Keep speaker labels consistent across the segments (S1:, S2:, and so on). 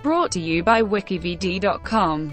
S1: Brought to you by WikiVidi.com.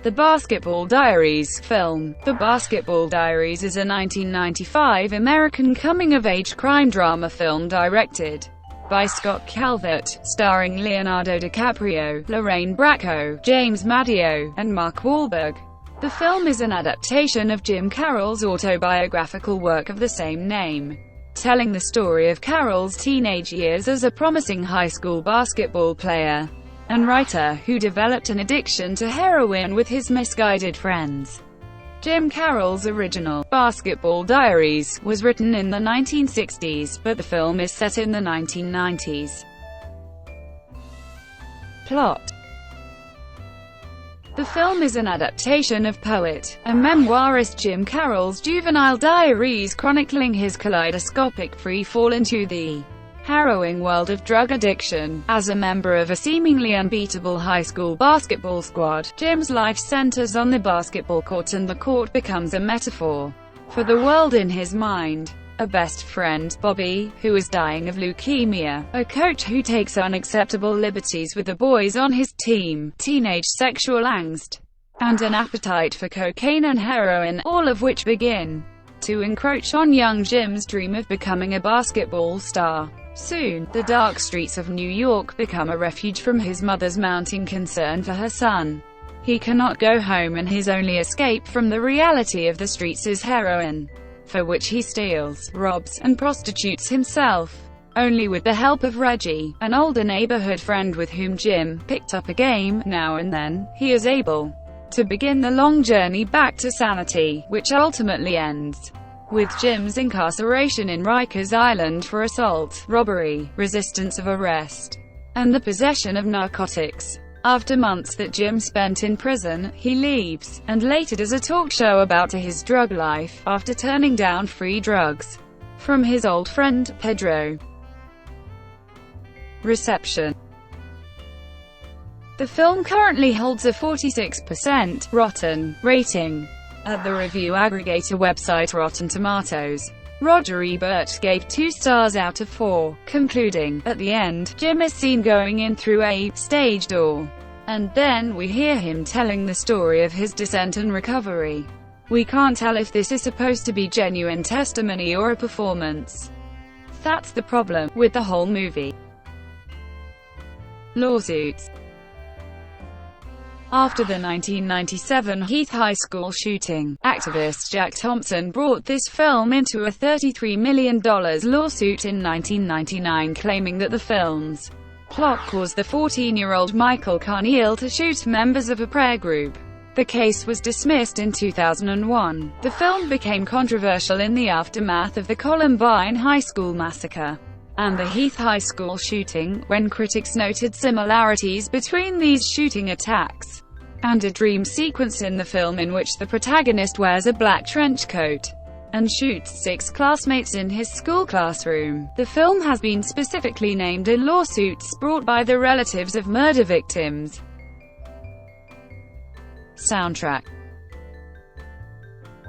S1: The Basketball Diaries film. The Basketball Diaries is a 1995 American coming-of-age crime drama film directed by Scott Kalvert, starring Leonardo DiCaprio, Lorraine Bracco, James Madio, and Mark Wahlberg. The film is an adaptation of Jim Carroll's autobiographical work of the same name, telling the story of Carroll's teenage years as a promising high school basketball player and writer who developed an addiction to heroin with his misguided friends. Jim Carroll's original, Basketball Diaries, was written in the 1960s, but the film is set in the 1990s. Plot. The film is an adaptation of poet and memoirist Jim Carroll's juvenile diaries chronicling his kaleidoscopic free fall into the harrowing world of drug addiction. As a member of a seemingly unbeatable high school basketball squad, Jim's life centers on the basketball court, and the court becomes a metaphor for the world in his mind. A best friend, Bobby, who is dying of leukemia, a coach who takes unacceptable liberties with the boys on his team, teenage sexual angst, and an appetite for cocaine and heroin, all of which begin to encroach on young Jim's dream of becoming a basketball star. Soon, the dark streets of New York become a refuge from his mother's mounting concern for her son. He cannot go home, and his only escape from the reality of the streets is heroin, for which he steals, robs, and prostitutes himself. Only with the help of Reggie, an older neighborhood friend with whom Jim picked up a game now and then, he is able to begin the long journey back to sanity, which ultimately ends with Jim's incarceration in Rikers Island for assault, robbery, resistance of arrest, and the possession of narcotics. After months that Jim spent in prison, he leaves, and later does a talk show about his drug life, after turning down free drugs from his old friend, Pedro. Reception. The film currently holds a 46% Rotten rating at the review aggregator website Rotten Tomatoes. Roger Ebert gave 2 stars out of 4, concluding, "At the end, Jim is seen going in through a stage door, and then we hear him telling the story of his descent and recovery. We can't tell if this is supposed to be genuine testimony or a performance. That's the problem with the whole movie." Lawsuits. After the 1997 Heath High School shooting, activist Jack Thompson brought this film into a $33 million lawsuit in 1999, claiming that the film's plot caused the 14-year-old Michael Carneal to shoot members of a prayer group. The case was dismissed in 2001. The film became controversial in the aftermath of the Columbine High School massacre and the Heath High School shooting, when critics noted similarities between these shooting attacks and a dream sequence in the film in which the protagonist wears a black trench coat and shoots 6 classmates in his school classroom. The film has been specifically named in lawsuits brought by the relatives of murder victims. Soundtrack.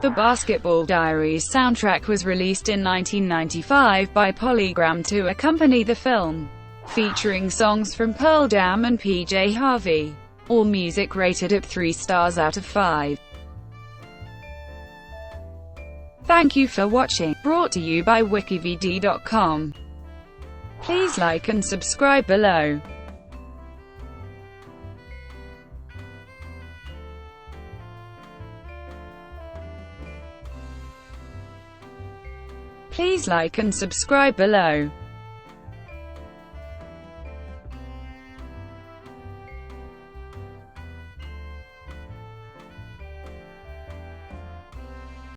S1: The Basketball Diaries soundtrack was released in 1995 by Polygram to accompany the film, featuring songs from Pearl Jam and PJ Harvey. All music rated at 3 stars out of 5. Thank you for watching. Brought to you by WikiVidi.com. Please like and subscribe below. Please like and subscribe below.